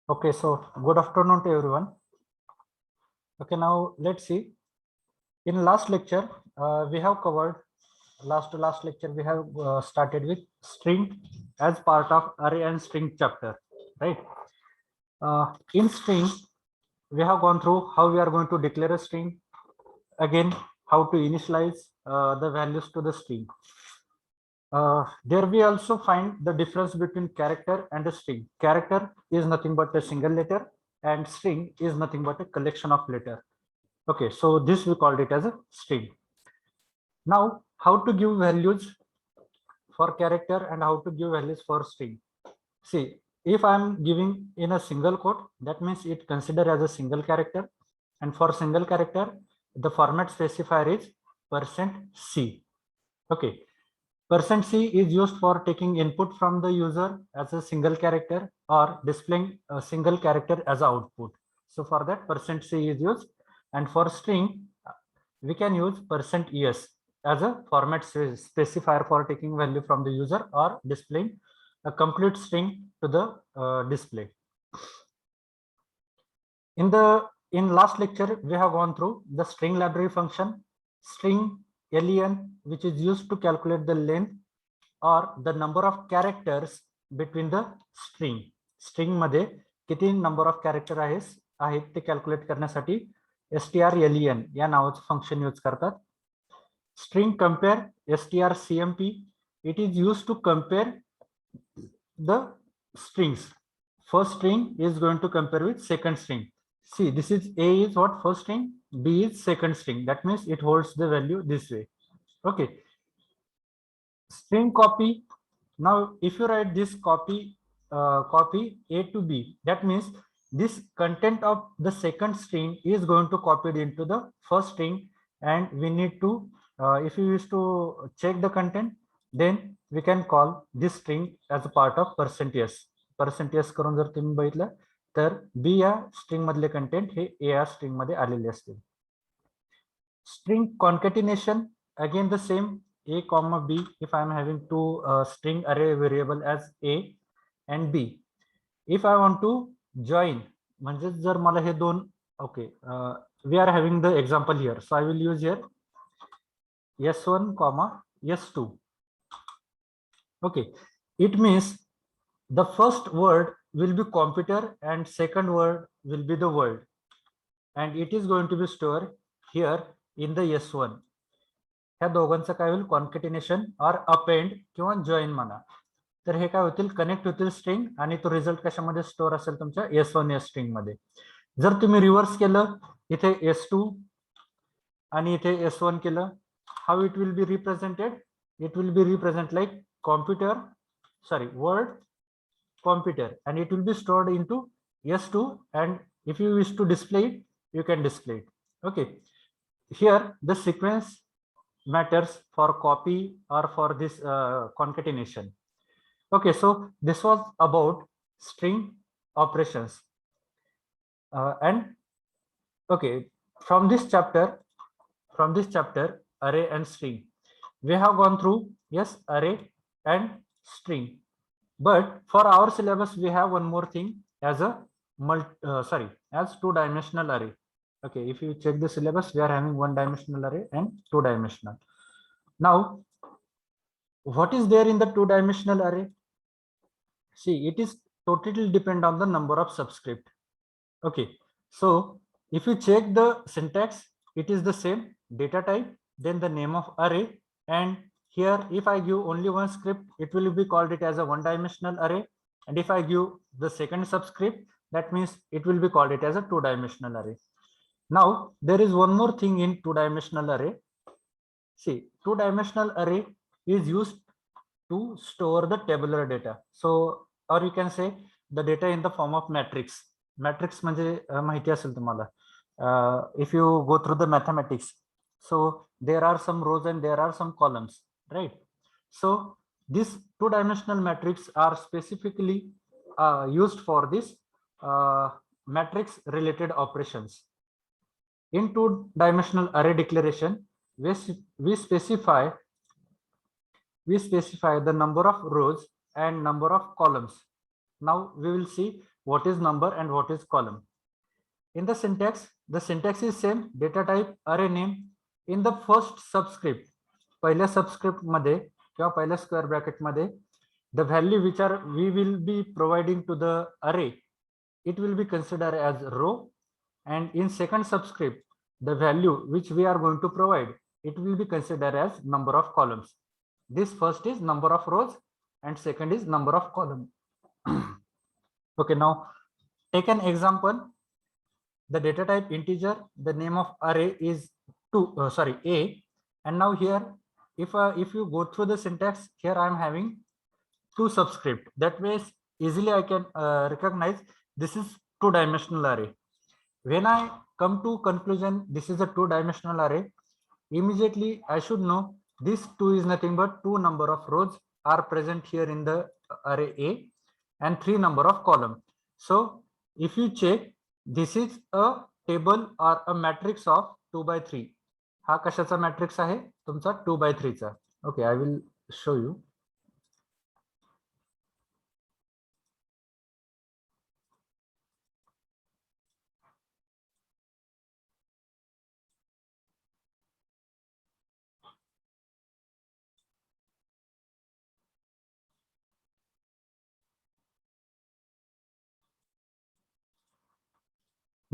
Okay, so good afternoon to everyone. Okay, now let's see. In last lecture, we have covered last to last lecture. We have started with string as part of array and string chapter, right? In string, we have gone through how we are going to declare a string. Again, how to initialize the values to the string. There we also find the difference between character and a string. Character is nothing but a single letter, and string is nothing but a collection of letter. Okay, so this we called it as a string. Now, how to give values for character and how to give values for string. See, if I'm giving in a single quote, that means it considered as a single character. And for single character, the format specifier is %C. Okay, %C is used for taking input from the user as a single character or displaying a single character as output. So for that, %C is used. And for string, we can use %ES as a format specifier for taking value from the user or displaying a complete string to the display. In last lecture, we have gone through the string library function, string len, which is used to calculate the length or the number of characters between the string. String मध्ये किती number of character आहेत ते calculate करण्यासाठी strlen या नावाचं function use करतात. String compare strcmp, it is used to compare the strings. First string is going to compare with second string. See, this is A is what? First string, B is second string. That means it holds the value this way. Okay. String copy. Now, if you write this copy A to B, that means this content of the second string is going to copy it into the first string, and we need to, if you wish to check the content, then we can call this string as a part of %s. %s करून जर तुम्ही बघितलं तर B या string मधले content hey A या string मध्ये आलेले असतील. String concatenation, again the same, A comma B. If I am having two string array variable as A and B, if I want to join, म्हणजे जर मला हे दोन, okay, we are having the example here, so I will use here s1 comma s2. Okay, it means the first word will be computer and second word will be the word, and it is going to be stored here in the s1. ह्या दोघांचं काय होईल? Concatenation और append किंवा join म्हणा. तर हे काय होतील? कनेक्ट होतील स्ट्रिंग, आणि तो रिझल्ट कशामध्ये स्टोअर असेल? तुमच्या s1 या स्ट्रिंग मध्ये. जर तुम्ही रिव्हर्स केलं, इथे s2 आणि इथे s1 केलं, how it will B represented? It will B represent like computer, sorry, word computer, and it will be stored into s2, and if you wish to display it, you can display it. Okay, here the sequence matters for copy or for this concatenation. Okay, so this was about string operations, and okay, from this chapter array and string, we have gone through, yes, array and string. But for our syllabus, we have one more thing as a as two-dimensional array. Okay, if you check the syllabus, we are having one-dimensional array and two-dimensional. Now, what is there in the two-dimensional array? See, it is totally depend on the number of subscript. Okay, so if you check the syntax, it is the same: data type, then the name of array, and here if I give only one script, it will be called it as a one-dimensional array, and if I give the second subscript, that means it will be called it as a two-dimensional array. Now there is one more thing in two-dimensional array. See, two-dimensional array is used to store the tabular data. So, or you can say the data in the form of matrix. Matrix म्हणजे माहिती असेल तुम्हाला. If you go through the mathematics, so there are some rows and there are some columns, right? So these two-dimensional matrix are specifically used for this matrix related operations. In two-dimensional array declaration, we specify the number of rows and number of columns. Now we will see what is number and what is column. In the syntax is same, data type, array name. In the first subscript, पहिल्या subscript मध्ये किंवा पहिल्या square bracket मध्ये, the value which we will be providing to the array, it will be considered as row, and in second subscript, the value which we are going to provide, it will be considered as number of columns. This first is number of rows and second is number of columns. Okay, now take an example. The data type integer, the name of array is A, and now here if you go through the syntax, here I am having two subscript. That means easily I can recognize this is two-dimensional array. When I come to conclusion, this is a two-dimensional array, immediately I should know this 2 is nothing but 2 number of rows are present here in the array A and 3 number of column. So if you check, this is a table or a matrix of 2 by 3. हा कशाचा matrix आहे? तुमचा 2 by 3 चा. Okay, I will show you.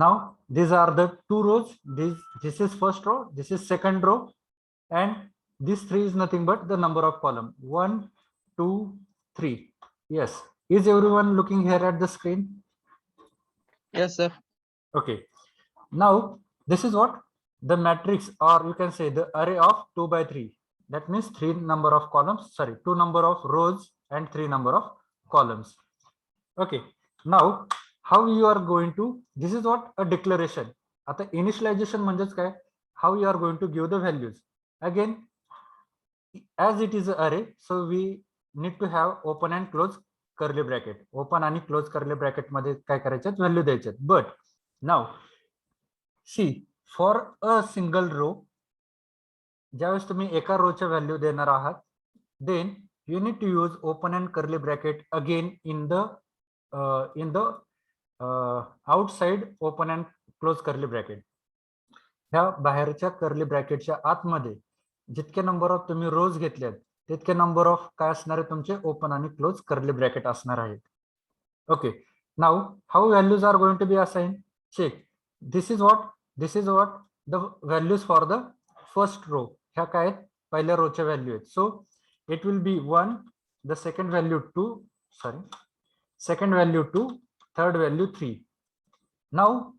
Now these are the two rows. This is first row, this is second row, and this 3 is nothing but the number of column. 1, 2, 3. Yes. Is everyone looking here at the screen? Yes, sir. Okay. Now this is what the matrix, or you can say the array of 2 by 3. That means 3 number of columns, sorry, 2 number of rows and 3 number of columns. Okay. Now how you are going to, this is what a declaration. आता initialization म्हणजेच काय? How you are going to give the values. Again, as it is an array, so we need to have open and close curly bracket. Open आणि close curly bracket मध्ये काय करायचे? Value द्यायचे. But now see, for a single row, ज्यावेळेस तुम्ही एका रोच्या value देणार आहात, then you need to use open and curly bracket again in the outside open and close curly bracket. ह्या बाहेरच्या कर्ली ब्रॅकेटच्या आतमध्ये जितके नंबर ऑफ तुम्ही रोज घेतल्यात तितके नंबर ऑफ काय असणार आहे तुमचे ओपन आणि क्लोज कर्ली ब्रॅकेट असणार आहेत. Okay, now how values are going to be assign. Check, this is what the values for the first row. ह्या काय आहेत? पहिल्या रोच्या व्हॅल्यू आहेत. So it will be 1, the second value 2, second value 2, third value 3. Now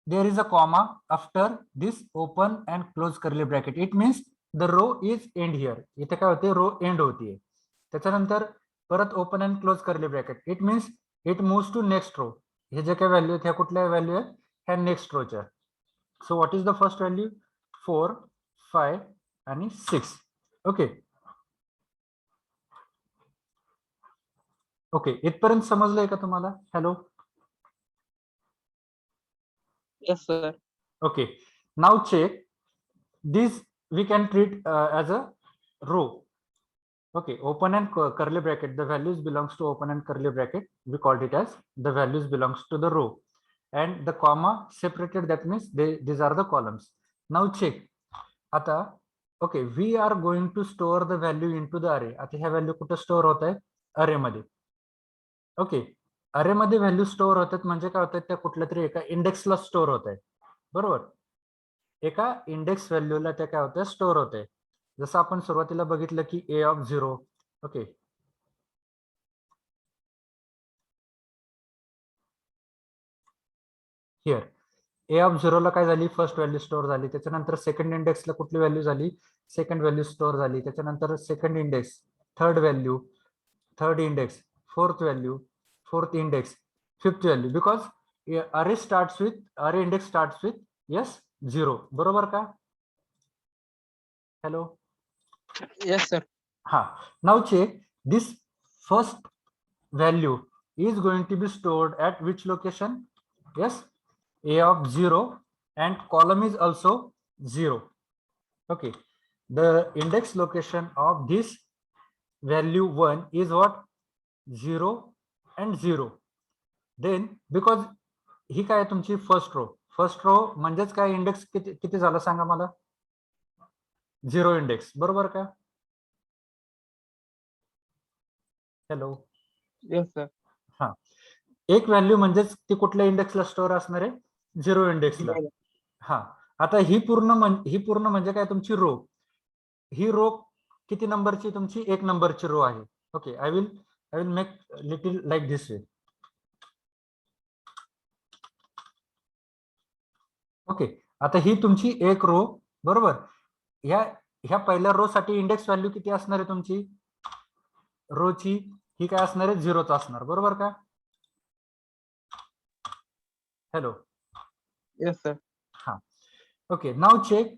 there is a comma after this open and close curly bracket. It means the row is end here. इथे काय होते? Row and होतीये. त्याच्यानंतर परत open and close curly bracket. It means it moves to next row. हे जे काय value आहेत ह्या कुठल्या व्हॅल्यू आहेत? ह्या नेक्स्ट रोच्या. So what is the first value? 4, 5 आणि 6. ओके ओके, इथपर्यंत समजलंय का तुम्हाला? Hello. Yes, sir. Okay, now check this. We can treat as a row. Okay, open and curly bracket, the values belongs to open and curly bracket. We called it as the values belongs to the row, and the comma separated, that means these are the columns. Now check. आता okay, we are going to store the value into the array. आता ह्या value कुठे store होत आहे? अरे मध्ये. Okay, अरे मध्ये व्हॅल्यू स्टोअर होतात म्हणजे काय होतात? त्या कुठल्या तरी एका इंडेक्सला स्टोअर होत आहे. बरोबर, एका इंडेक्स व्हॅल्यूला त्या काय होत्या? स्टोअर होत आहे. जसं आपण सुरुवातीला बघितलं की a of 0. Okay, here a of 0 ला काय झाली? फर्स्ट व्हॅल्यू स्टोअर झाली. त्याच्यानंतर सेकंड इंडेक्सला कुठली व्हॅल्यू झाली? सेकंड व्हॅल्यू स्टोअर झाली. त्याच्यानंतर second index, third value, third index, fourth value, fourth index, fifth value. Because array index starts with yes 0. बरोबर का? Hello. Yes, sir. Ha. Now check, this first value is going to be stored at which location? Yes, a of 0, and column is also 0. Okay, the index location of this value 1 is what? 0 and 0. Then because ही काय आहे तुमची first row म्हणजेच काय index किती किती झालं सांगा मला 0 इंडेक्स बरोबर का हॅलो Yes, sir. हा एक व्हॅल्यू म्हणजेच ती कुठल्या इंडेक्सला स्टोअर असणार आहे 0 इंडेक्सला Zero. हा आता ही पूर्ण म्हणजे काय तुमची रो ही रो किती नंबरची तुमची 1 नंबरची रो आहे okay I will make little like this way okay आता ही तुमची एक रो बरोबर ह्या ह्या पहिल्या रो साठी इंडेक्स व्हॅल्यू किती असणार आहे तुमची रोची ही काय असणार आहे 0च असणार बरोबर का हॅलो Yes, sir. हा okay now check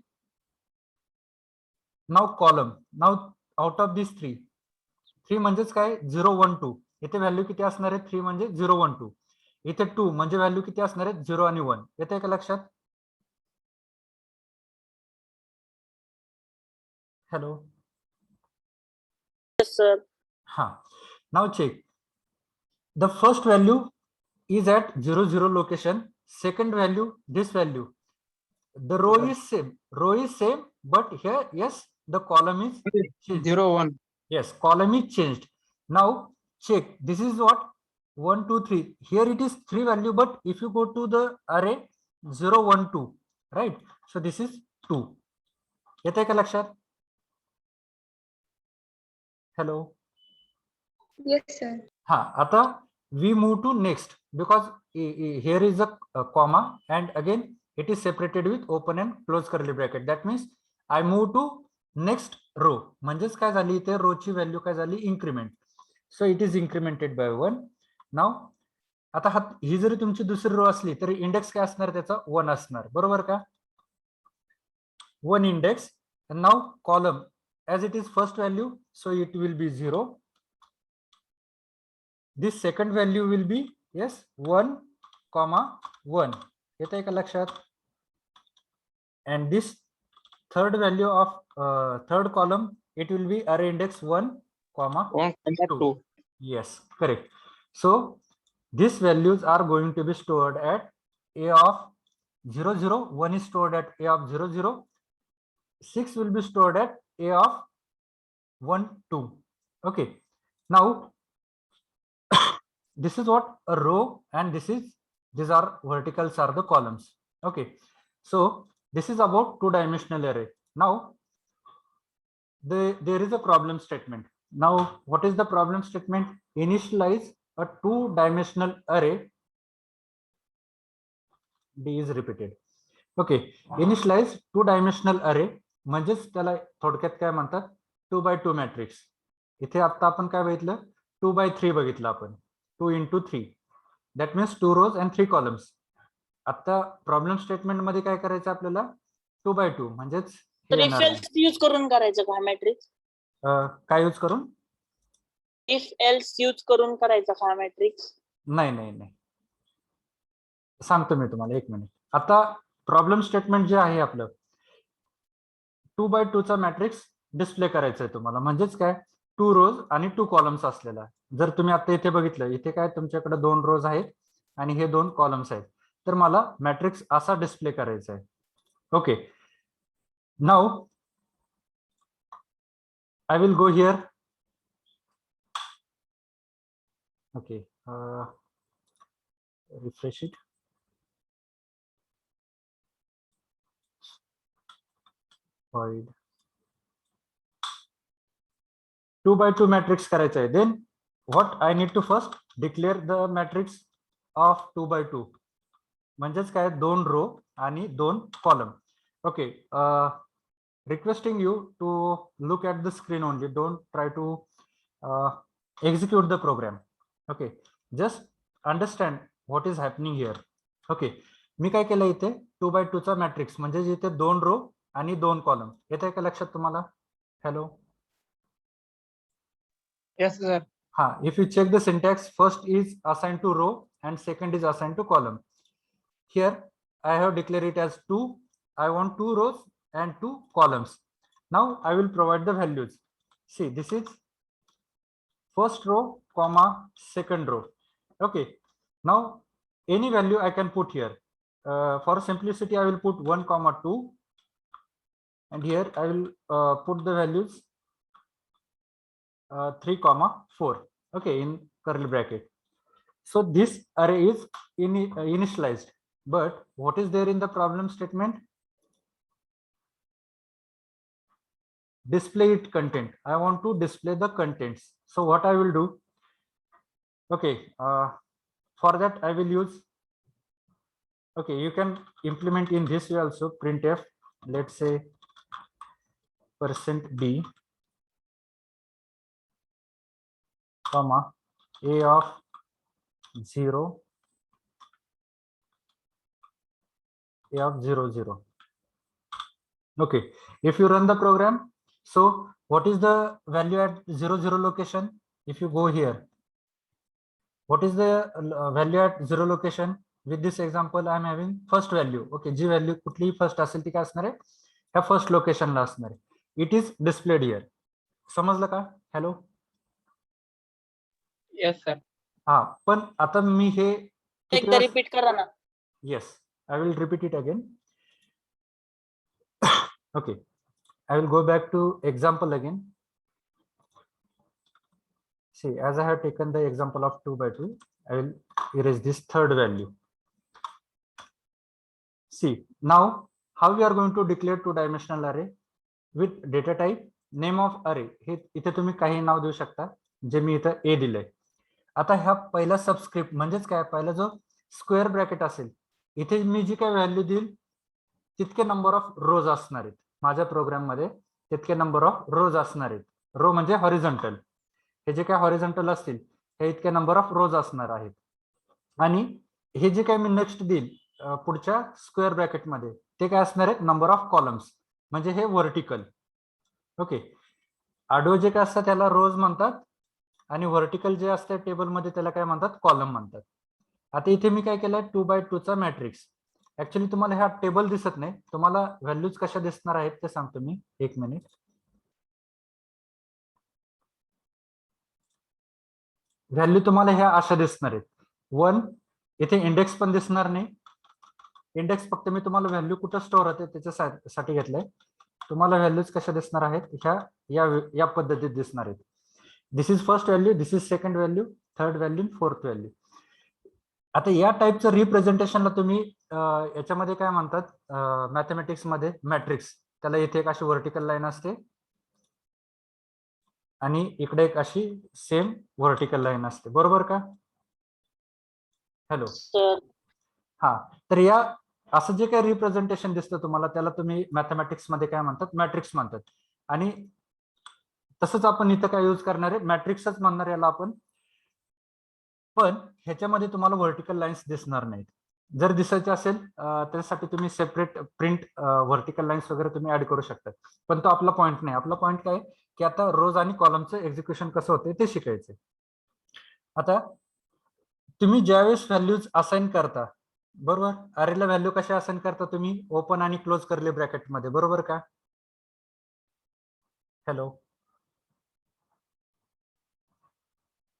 now column now out of this 3 म्हणजेच काय 0 1 2 इथे व्हॅल्यू किती असणार आहे 3 म्हणजे 0 1 2 इथे 2 म्हणजे व्हॅल्यू किती असणार आहे 0 आणि 1 येते का लक्षात हॅलो Yes, sir. हा now check the first value is at 0 0 location second value this value the row is same but here yes the column is changed. 0 1. Yes column is changed now check this is what 1 2 3 here it is 3 value but if you go to the array 0 1 2 right so this is 2 येते का लक्षात hello Yes, sir. हा आता we move to next because here is a comma and again it is separated with open and close curly bracket that means I move to next row म्हणजेच काय झाली इथे रो ची व्हॅल्यू काय झाली increment so it is incremented by 1 now आता ही जरी तुमची दुसरी रो असली तरी इंडेक्स काय असणार त्याचा 1 असणार बरोबर का 1 index now column as it is first value so it will be 0 this second value will be yes 1 comma 1 येते का लक्षात and this third value of third column it will be array index 1 comma 1, 2. yes correct so these values are going to be stored at a of 0 0 1 is stored at a of 0 0 6 will be stored at a of 1 2 okay now this is what a row and these are verticals are the columns okay so this is about two-dimensional array now there is a problem statement now what is the problem statement initialize a two-dimensional array d is repeated okay initialize two-dimensional array म्हणजेच त्याला थोडक्यात काय म्हणतात 2x2 matrix इथे आता आपण काय बघितलं 2x3 बघितलं आपण 2 into 3 that means 2 rows and 3 columns आता प्रॉब्लेम स्टेटमेंट मध्ये काय करायचं आपल्याला 2x2 म्हणजेच तर इफ एल्स यूज करून करायचं का मॅट्रिक्स काय यूज करून इफ एल्स यूज करून करायचं का मॅट्रिक्स नाही नाही नाही सांगतो मी तुम्हाला एक मिनिट आता प्रॉब्लेम स्टेटमेंट जे आहे आपलं 2x2 चा मॅट्रिक्स डिस्प्ले करायचं आहे तुम्हाला म्हणजेच काय 2 रोज आणि 2 कॉलम्स असलेला जर तुम्ही आता इथे बघितलं इथे काय तुमच्याकडे 2 रोज आहेत आणि हे 2 कॉलम्स आहेत तर मला मॅट्रिक्स असा डिस्प्ले करायचा आहे okay now I will go here okay refresh it void 2x2 matrix करायचं आहे then what I need to first declare the matrix of 2x2 म्हणजेच काय 2 रो आणि 2 column okay requesting you to look at the screen only don't try to execute the program okay just understand what is happening here okay मी काय केलं इथे 2x2 चा matrix म्हणजे इथे 2 रो आणि 2 कॉलम येते का लक्षात तुम्हाला hello Yes, sir. ha if you check the syntax first is assigned to row and second is assigned to column here I have declared it as 2 I want 2 rows and 2 columns now I will provide the values see this is first row comma second row okay Now any value I can put here. For simplicity, I will put 1, 2, and here I will put the values 3, 4. Okay, in curly bracket. So this array is initialized, but what is there in the problem statement? Display it content. I want to display the contents. So what I will do? Okay, for that I will use. Okay, you can implement in this way also. Printf, let's say %d, comma, a of 0, a of 0, 0. Okay, if you run the program, so what is the value at 0, 0 location? If you go here, what is the value at 0 location? With this example, I am having first value. Okay, ji value कुठली first असेल ती काय असणार आहे? ह्या first location ला असणार आहे. It is displayed here. समजलं का? Hello. Yes, sir. हा, पण आता मी हे एकदा रिपीट करा ना. Yes, I will repeat it again. Okay, I will go back to example again. See, as I have taken the example of 2 by 2, I will erase this third value. See, now how we are going to declare two-dimensional array with data type name of array. हे इथे तुम्ही काही नाव देऊ शकता, जे मी इथे a दिलंय. आता ह्या पहिला सबस्क्रिप्ट म्हणजेच काय, पहिला जो स्क्वेअर ब्रॅकेट असेल, इथे मी जी काय व्हॅल्यू देईल तितके नंबर ऑफ रोज असणार आहेत. माझ्या प्रोग्राम मध्ये तितके नंबर ऑफ रोज असणार आहेत. रो म्हणजे हॉरिझॉन्टल. हे जे काय हॉरिझॉन्टल असतील हे इतके नंबर ऑफ रोज असणार आहेत. आणि हे जे काय मी नेक्स्ट देईल पुढच्या स्क्वेअर ब्रॅकेट मध्ये ते काय असणार आहेत, नंबर ऑफ कॉलम्स, म्हणजे हे व्हर्टिकल. ओके, आडवे जे काय असतात त्याला रोज म्हणतात आणि व्हर्टिकल जे असते टेबल मध्ये त्याला काय म्हणतात, कॉलम म्हणतात. आता इथे मी काय केलंय 2 by 2 चा मॅट्रिक्स. ऍक्च्युली तुम्हाला ह्या टेबल दिसत नाही, तुम्हाला व्हॅल्यूज कशा दिसणार आहेत ते सांगतो मी. एक मिनिट. व्हॅल्यू तुम्हाला ह्या अशा दिसणार आहेत. 1 इथे इंडेक्स पण दिसणार नाही. इंडेक्स फक्त मी तुम्हाला व्हॅल्यू कुठं स्टोअर होते त्याच्यासाठी घेतलंय. तुम्हाला व्हॅल्यूज कशा दिसणार आहेत, ह्या या पद्धतीत दिसणार आहेत. This is first value, this is second value, third value, fourth value. आता या टाईपचं रिप्रेझेंटेशनला तुम्ही याच्यामध्ये काय म्हणतात मॅथमॅटिक्स मध्ये मॅट्रिक्स. त्याला इथे एक अशी व्हर्टिकल लाईन असते आणि इकडे एक अशी सेम व्हर्टिकल लाईन असते, बरोबर का? हॅलो. सर हा, तर या असं जे काही रिप्रेझेंटेशन दिसतं तुम्हाला त्याला तुम्ही मॅथमॅटिक्स मध्ये काय म्हणतात, मॅट्रिक्स म्हणतात. आणि तसंच आपण इथं काय यूज करणार आहे, मॅट्रिक्सच म्हणणार याला आपण. पण ह्याच्यामध्ये तुम्हाला व्हर्टिकल लाईन्स दिसणार नाहीत. जर दिसायचे असेल त्यासाठी तुम्ही सेपरेट प्रिंट व्हर्टिकल लाईन्स वगैरे तुम्ही ऍड करू शकता. पण तो आपला पॉईंट नाही. आपला पॉईंट काय की आता रोज आणि कॉलमचं एक्झिक्युशन कसं होते ते शिकायचं. आता तुम्ही ज्यावेळेस व्हॅल्यूज असाइन करता, बरोबर, अरेला व्हॅल्यू कशा असाइन करता तुम्ही, ओपन आणि क्लोज करले ब्रॅकेट मध्ये, बरोबर का? Hello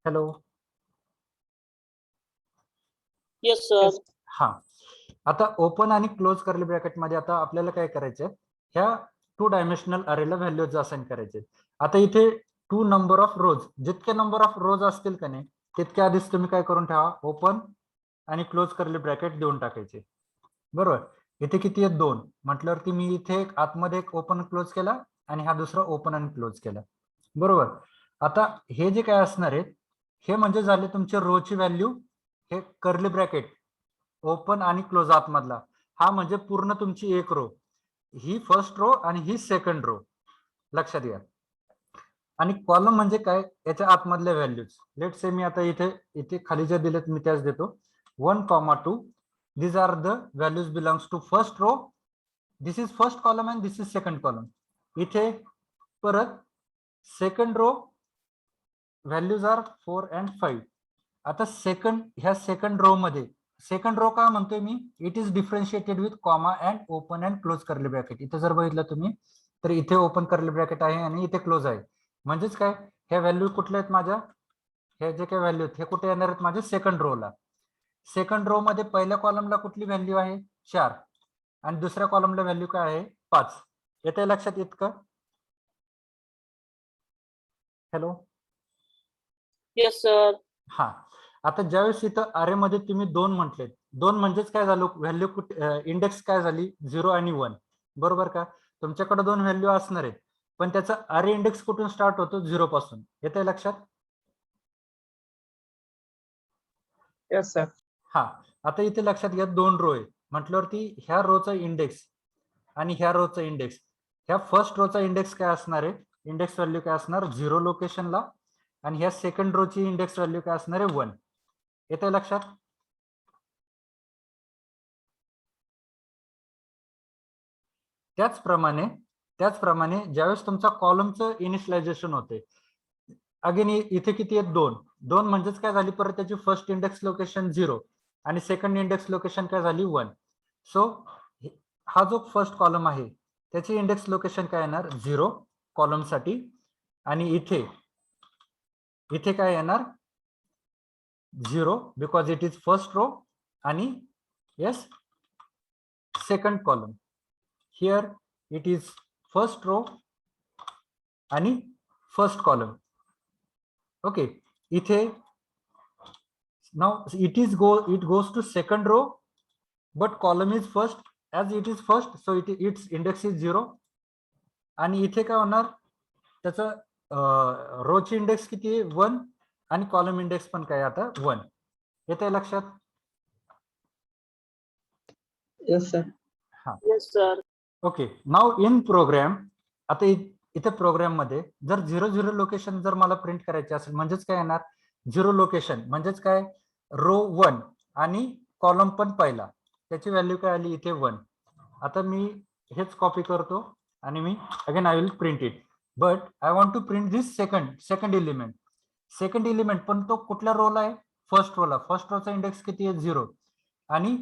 hello. Yes sir. हा, आता ओपन आणि क्लोज करली ब्रॅकेट मध्ये आता आपल्याला काय करायचंय, ह्या 2 डायमेन्शनल अरेला व्हॅल्यूज असाइन करायचे. आता इथे 2 नंबर ऑफ रोज, जितके नंबर ऑफ रोज असतील का नाही तितक्या आधीच तुम्ही काय करून ठेवा, ओपन आणि क्लोज करली ब्रॅकेट देऊन टाकायचे, बरोबर. इथे किती आहेत, 2 म्हटल्यावरती मी इथे एक आतमध्ये एक ओपन क्लोज केला आणि हा दुसरा ओपन आणि क्लोज केला, बरोबर. आता हे जे काय असणार आहे हे म्हणजे झाले तुमचे रो ची व्हॅल्यू. हे कर्ली ब्रॅकेट ओपन आणि क्लोज आतमधला हा म्हणजे पूर्ण तुमची एक रो, ही फर्स्ट रो आणि ही सेकंड रो, लक्षात घ्या. आणि कॉलम म्हणजे काय, याच्या आतमधल्या व्हॅल्यूज. लेट से मी आता इथे खाली ज्या दिलेत मी त्याच देतो. 1, 2 these are the values belongs to first row, this is first column and this is second column. इथे परत second row values are 4 and 5. आता ह्या सेकंड रो मध्ये, सेकंड रो का म्हणतोय मी, it is differentiated with comma and open and close curly bracket. इथे जर बघितलं तुम्ही तर इथे ओपन करली ब्रॅकेट आहे आणि इथे क्लोज आहे. म्हणजेच काय, ह्या व्हॅल्यू कुठल्या आहेत माझ्या, हे जे काही व्हॅल्यू आहेत हे कुठे येणार आहेत माझ्या सेकंड रोला. सेकंड रो मध्ये पहिल्या कॉलमला कुठली व्हॅल्यू आहे 4 आणि दुसऱ्या कॉलमला व्हॅल्यू काय आहे 5. येते लक्षात इतकं? हॅलो. Yes sir. हा, आता ज्यावेळेस इथं अरे मध्ये तुम्ही 2 म्हटले, 2 म्हणजेच काय झालं, व्हॅल्यू इंडेक्स काय झाली 0 आणि 1, बरोबर का? तुमच्याकडे 2 व्हॅल्यू असणार आहेत, पण त्याचा अरे इंडेक्स कुठून स्टार्ट होतो 0 पासून. येते लक्षात? Yes, sir. हा, आता इथे लक्षात घ्या 2 रो आहे म्हटल्यावरती ह्या रोचा इंडेक्स आणि ह्या रोचा इंडेक्स, ह्या फर्स्ट रोचा इंडेक्स काय असणार आहे, इंडेक्स व्हॅल्यू काय असणार 0 लोकेशनला, आणि ह्या सेकंड रोची इंडेक्स व्हॅल्यू काय असणार आहे 1. येते लक्षात? त्याचप्रमाणे ज्यावेळेस तुमचा कॉलमचं इनिशियलायझेशन होते, अगेन इथे किती आहेत 2 म्हणजेच काय झाली परत त्याची फर्स्ट इंडेक्स लोकेशन 0 आणि सेकंड इंडेक्स लोकेशन काय झाली 1. सो हा जो फर्स्ट कॉलम आहे त्याची इंडेक्स लोकेशन काय येणार 0 कॉलम साठी, आणि इथे काय येणार 0 because it is first row, आणि yes second column, here it is first row आणि फर्स्ट कॉलम. ओके, इथे now it goes to second row but column is first, as it is first so its index is 0. आणि इथे काय होणार, त्याचं रोची index किती आहे 1 आणि कॉलम इंडेक्स पण काय आता 1. येते लक्षात? Yes, sir. Yes sir. Okay, now in program, आता इथे प्रोग्राम मध्ये जर 0 लोकेशन जर मला प्रिंट करायचे असेल, म्हणजेच काय येणार 0 लोकेशन म्हणजेच काय रो 1 आणि कॉलम पण पहिला, त्याची व्हॅल्यू काय आली इथे 1. आता मी हेच कॉपी करतो आणि मी again I will print it, but I want to print this second element, पण तो कुठल्या रोला आहे फर्स्ट रोला. फर्स्ट रोचा इंडेक्स किती आहे 0, आणि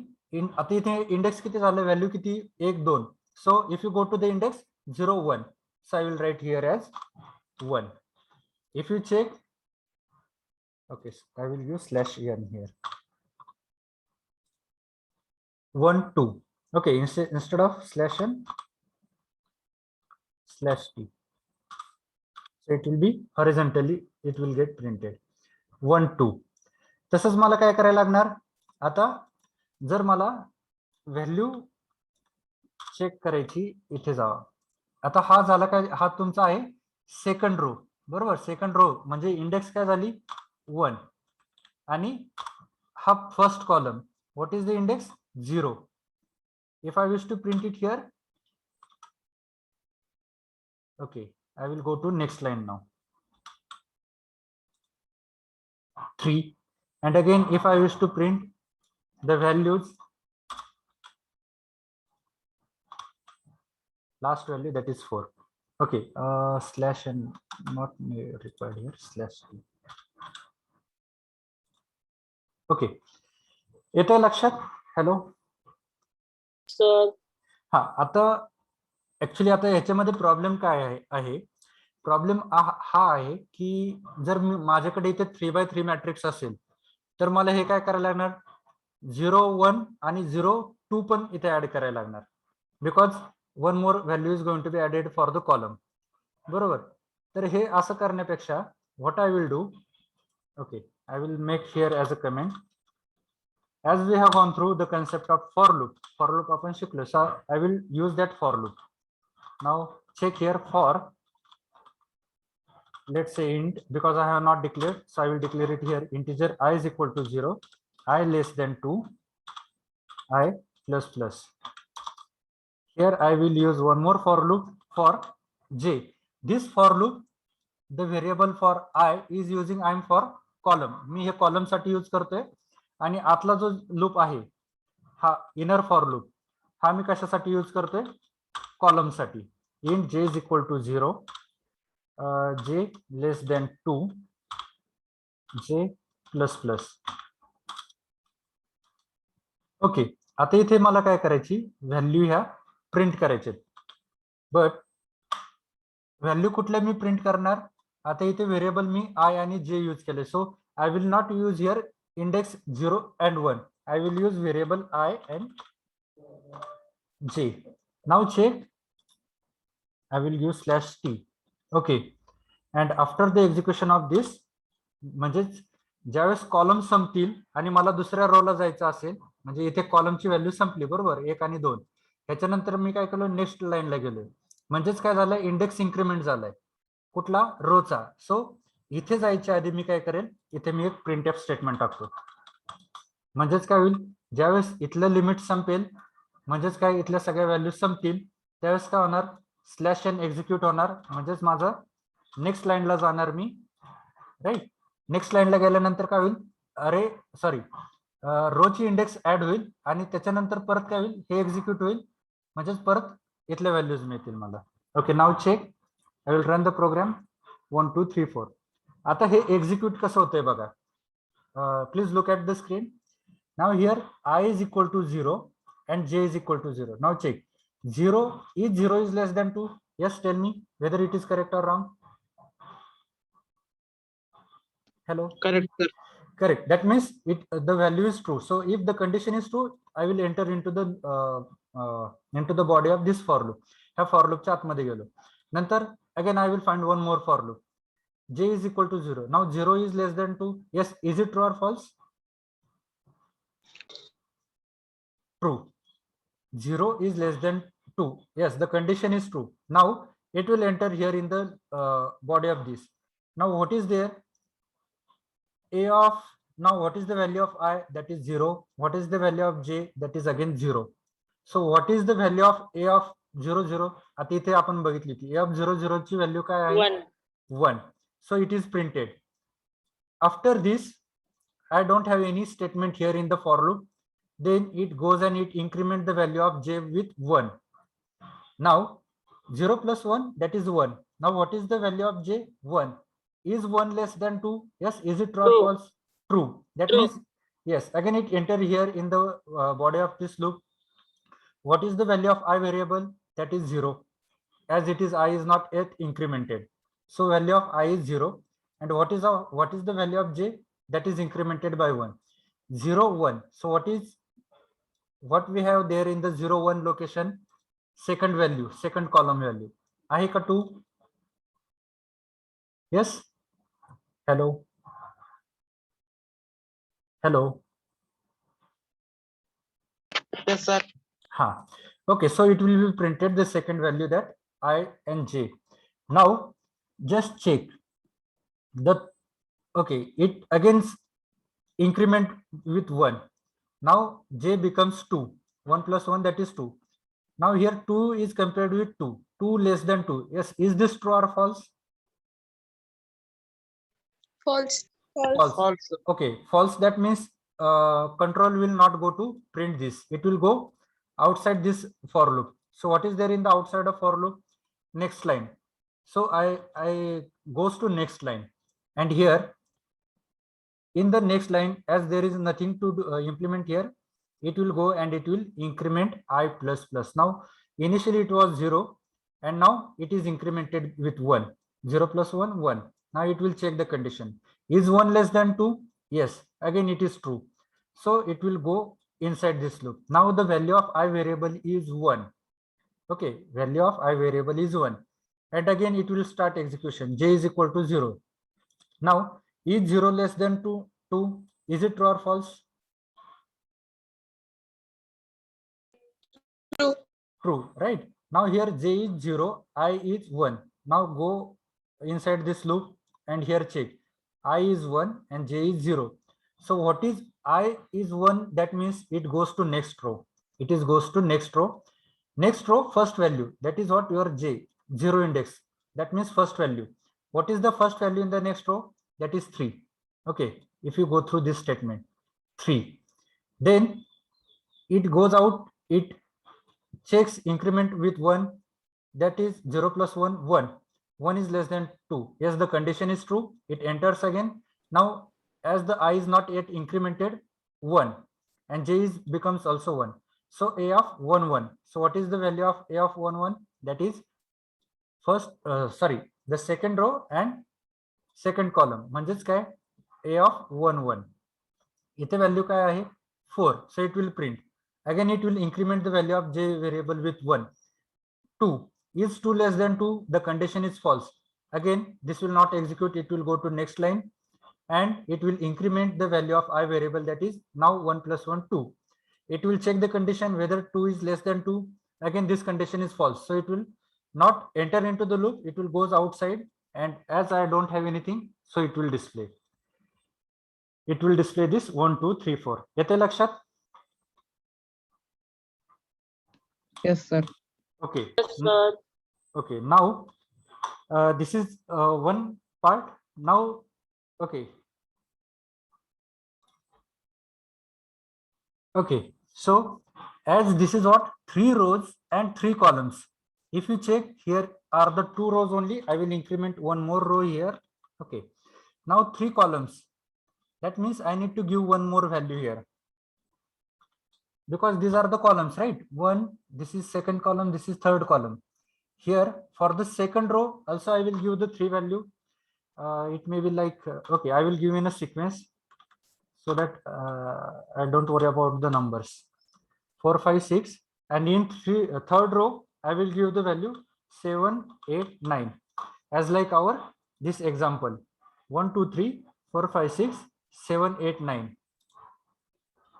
आता इथे इंडेक्स किती झालं, व्हॅल्यू किती 1 2. So if you go to the index 0 1, so I will write here as 1. If you check, okay, I will use /n here, 1 2. Okay, instead of /n /t, so it will be horizontally, it will get printed 1 2. तसंच मला काय करायला लागणार, आता जर मला value check करायची, इथे जावा. आता हा झाला काय, हा तुमचा आहे सेकंड रो, बरोबर. सेकंड रो म्हणजे इंडेक्स काय झाली 1, आणि हा first column, what is the index 0. If I wish to print it here, okay, I will go to next line now, 3, and again if I wish to print the values, last value that is 4. Okay, /n not required here, /t. Okay, येतंय लक्षात? Hello sir. हा, आता actually आता ह्याच्यामध्ये problem काय आहे, problem हा आहे की जर माझ्याकडे इथे 3x3 मॅट्रिक्स असेल तर मला हे काय करायला लागणार 0 1 आणि 0 2 पण इथे ऍड करायला लागणार, because one more value is going to be added for the column, बरोबर. तर हे असं करण्यापेक्षा what I will do, okay, I will make here as a comment, as we have gone through the concept of for loop आपण शिकलो, so I will use that for loop. Now check here for, let's say int, because I have not declared, so I will declare it here, integer I is equal to 0, I less than 2, I plus plus. Here I will use one more for loop for j. This for loop, the variable for I is using I'm for column, मी हे column साठी use करतोय, आणि आतला जो loop आहे हा inner for loop, हा मी कशासाठी यूज करतोय कॉलम साठी. int j is equal to 0, j less than 2, j plus plus. Okay, आता इथे मला काय करायची, व्हॅल्यू ह्या प्रिंट करायचे, बट व्हॅल्यू कुठल्या मी प्रिंट करणार, आता इथे व्हेरिएबल मी I आणि j यूज केले, so I will not use here index 0 and 1, I will use variable I and j. Now check. I will use /t. Okay. And after the execution of this, म्हणजेच ज्यावेळेस column संपतील आणि मला दुसऱ्या रोला जायचं असेल, म्हणजे इथे कॉलमची व्हॅल्यू संपली बरोबर 1 आणि 2. त्याच्यानंतर मी काय केलं, नेक्स्ट लाईनला गेलोय. म्हणजेच काय झालं, इंडेक्स इन्क्रीमेंट झालाय कुठला, रोचा. सो इथे जायच्या आधी मी काय करेल, इथे मी एक प्रिंटएफ स्टेटमेंट टाकतो. म्हणजेच काय होईल, ज्यावेळेस इथलं लिमिट संपेल, म्हणजेच काय इथल्या सगळ्या व्हॅल्यू संपतील, त्यावेळेस काय होणार, /n एक्झिक्यूट होणार. म्हणजेच माझं नेक्स्ट लाईनला जाणार मी, राईट. नेक्स्ट लाईनला गेल्यानंतर काय होईल, अरे सॉरी, रोची इंडेक्स ऍड होईल आणि त्याच्यानंतर परत काय होईल, हे एक्झिक्यूट होईल. म्हणजेच परत इथल्या व्हॅल्यूज मिळतील मला. Okay, now check. I will run the program 1 2 3 4. आता हे एक्झिक्यूट कसं होतंय बघा. Please look at the screen. Now here I is equal to 0 and j is equal to 0. Now check. 0 is less than 2. Yes, tell me whether it is correct or wrong. Hello. Correct, sir. Correct. That means the value is true. So if the condition is true, I will enter into the body of this for loop. ह्या for loop च्या आतमध्ये गेलो. नंतर again I will find one more for loop. J is equal to 0. Now 0 is less than 2. Yes, is it true or false? True. 0 is less than 2. Yes, the condition is true. Now it will enter here in the body of this. Now what is there? A of, now what is the value of I? That is 0. What is the value of j? That is again 0. So what is the value of a of 0 0? आता इथे आपण बघितली की a of 0 0 ची value काय आहे, 1. So it is printed. After this, I don't have any statement here in the for loop. Then it goes and it increment the value of j with 1. Now 0 plus 1, that is 1. Now what is the value of j? 1. Is 1 less than 2? Yes. Is it true or false? True. That True. means yes, again it enter here in the body of this loop. What is the value of I variable? That is 0, as it is I is not yet incremented. So value of I is 0. And what is the value of j? That is incremented by 1. 0 1. So what we have there in the 0 1 location? Second value, second column value. आहे का 2? Yes. Hello. Hello. Yes, sir. Ha. Okay, so it will be printed the second value, that I and j. Now just check the, okay, it again increment with 1. Now j becomes 2. 1 plus 1, that is 2. Now here 2 is compared with 2. 2 less than 2. Yes, is this true or false? False. False. Okay, false. That means control will not go to print this. It will go outside this for loop. So what is there in the outside of for loop? Next line. So I goes to next line, and here in the next line, as there is nothing to implement here, it will go and it will increment I plus plus. Now initially it was 0, and now it is incremented with 1. 0 plus 1 1. Now it will check the condition. Is 1 less than 2? Yes, again it is true. So it will go inside this loop. Now the value of I variable is 1. Okay, value of I variable is 1. And again it will start execution. J is equal to 0. Now is 0 less than 2? Is it true or false? True. True, right? Now here j is 0, I is 1. Now go inside this loop and here check. I is 1 and j is 0. So what is I is 1? That means it goes to next row. It is goes to next row. Next row, first value. That is what your j, 0 index. That means first value. What is the first value in the next row? That is 3. Okay, if you go through this statement, 3. Then it goes out, it checks increment with 1. That is 0 plus 1, 1. 1 is less than 2. Yes, the condition is true. It enters again. Now, as the I is not yet incremented, 1. And j is becomes also 1. So a of 1 1. So what is the value of a of 1 1? That is first, the second row and second column. म्हणजेच काय, a of 1 1. इथे value काय आहे? 4. So it will print. Again, it will increment the value of j variable with 1. 2. Is 2 less than 2? The condition is false. Again, this will not execute. It will go to next line and it will increment the value of I variable, that is now 1 plus 1, 2. It will check the condition whether 2 is less than 2. Again, this condition is false. So it will not enter into the loop. It will goes outside, and as I don't have anything, so it will display. It will display this 1, 2, 3, 4. Yete lakshat? Yes, sir. Okay. Yes, sir. Okay. Now this is one part. Now, okay. Okay. So as this is what 3 rows and 3 columns. If you check, here are the 2 rows only. I will increment one more row here. Okay. Now 3 columns. That means I need to give one more value here, because these are the columns, right? 1, this is second column, this is third column. Here for the second row also I will give the 3 value. It may be like okay, I will give in a sequence so that I don't worry about the numbers. 4, 5, 6, and in third row I will give the value 7, 8, 9, as like our this example. 1, 2, 3, 4, 5, 6, 7, 8, 9.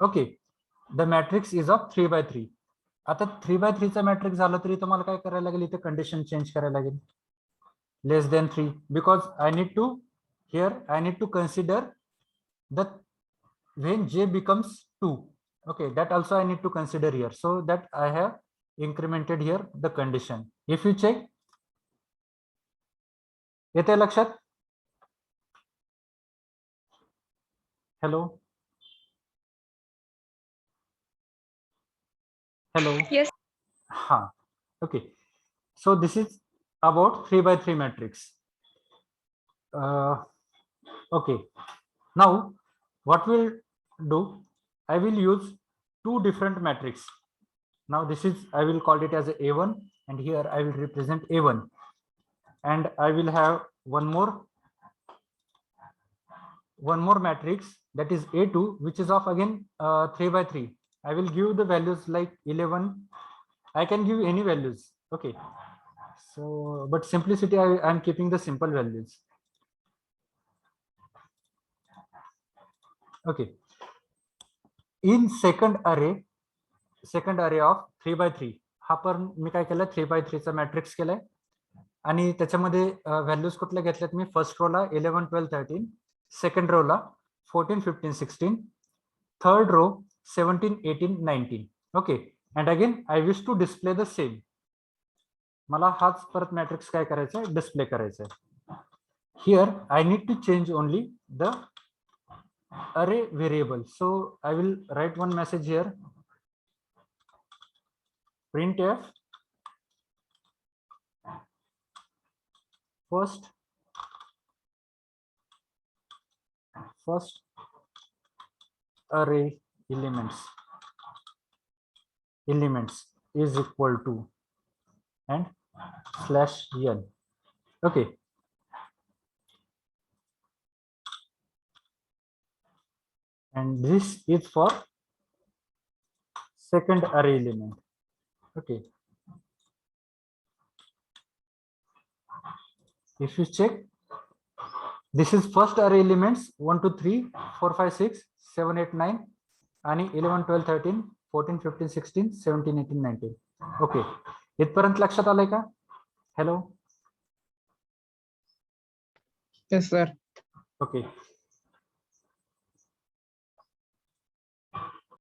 Okay, the matrix is of 3 by 3. आता 3 by 3 चा matrix झाला तरी तुम्हाला काय करायला लागेल, इथे condition change करायला लागेल, less than 3, because I need to consider that when j becomes 2. Okay, that also I need to consider here, so that I have incremented here the condition. If you check, येते लक्षात? Hello. Hello. Yes. Okay. So this is about 3 by 3 matrix. Okay. Now what we'll do, I will use 2 different matrix. Now this is, I will call it as a A1, and here I will represent A1, and I will have one more matrix, that is A2, which is of again 3 by 3. I will give the values like 11. I can give any values. Okay. So, but simplicity, I am keeping the simple values. Okay. In second array of 3 by 3, हा पण मी काय केलं, 3 by 3 चा matrix केलाय आणि त्याच्यामध्ये values कुठल्या घेतल्यात मी, फर्स्ट रोला 11, 12, 13, सेकंड रोला 14, 15, 16, third row 17, 18, 19. Okay, and again I wish to display the same. मला हाच परत मॅट्रिक्स काय करायचा आहे, डिस्प्ले करायचा आहे. Here I need to change only the array variable. So I will write one message here, printf first array elements is equal to and /n. Okay, and this is for second array element. Okay, if you check, this is first array elements 1, 2, 3, 4, 5, 6, 7, 8, 9 आणि 11, 12, 13, 14, 15, 16, 17, 18, 19. Okay, इथपर्यंत लक्षात आलंय का? Hello. Yes, sir. Okay,